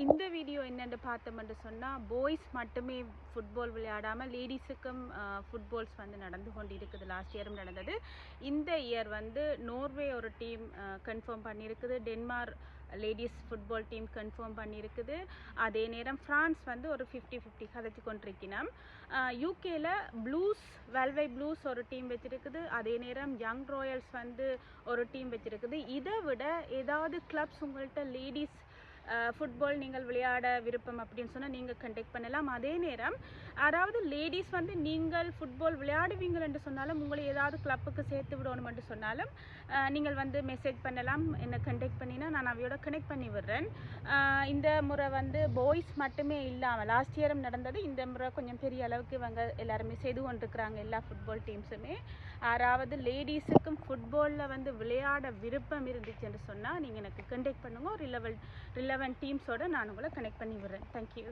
இந்த வீடியோ என்னென்னு பார்த்தோம்னு சொன்னால் பாய்ஸ் மட்டுமே ஃபுட்பால் விளையாடாமல் லேடிஸுக்கும் ஃபுட்பால்ஸ் வந்து நடந்து கொண்டு இருக்குது. லாஸ்ட் இயரும் நடந்தது. இந்த இயர் வந்து நோர்வே ஒரு டீம் கன்ஃபார்ம் பண்ணியிருக்குது. Denmark ladies football team confirm பண்ணியிருக்குது. அதே நேரம் ஃப்ரான்ஸ் வந்து ஒரு 50-50 கதைச்சு கொண்டிருக்கணும். யூகேல ப்ளூஸ் வெல்வை ப்ளூஸ் ஒரு டீம் வச்சுருக்குது. அதே நேரம் யங் ராயல்ஸ் வந்து ஒரு டீம் வச்சுருக்குது. இதை விட ஏதாவது கிளப்ஸ் உங்கள்கிட்ட லேடிஸ் ஃபுட்பால் நீங்கள் விளையாட விருப்பம் அப்படின்னு சொன்னால் நீங்கள் கண்டெக்ட் பண்ணலாம். அதே நேரம் அதாவது லேடிஸ் வந்து நீங்கள் ஃபுட்பால் விளையாடுவீங்கள் என்று சொன்னாலும் உங்களை ஏதாவது கிளப்புக்கு சேர்த்து விடணும் என்று சொன்னாலும் நீங்கள் வந்து மெசேஜ் பண்ணலாம். என்னை கண்டெக்ட் பண்ணினா நான் அவையோட கனெக்ட் பண்ணி விடுறேன். இந்த முறை வந்து பாய்ஸ் மட்டுமே இல்லாமல் லாஸ்ட் இயரும் நடந்தது. இந்த முறை கொஞ்சம் பெரிய அளவுக்கு இவங்க எல்லாருமே செய்து கொண்டிருக்கிறாங்க. எல்லா ஃபுட்பால் டீம்ஸுமே யாராவது லேடிஸுக்கும் ஃபுட்பாலில் வந்து விளையாட விருப்பம் இருந்துச்சு என்று சொன்னால் நீங்கள் எனக்கு கண்டெக்ட் பண்ணுங்க. ஒரு ரிலவெண்ட் டீம்ஸோடு நான் உங்களை கனெக்ட் பண்ணி விடுறேன். தேங்க்யூ.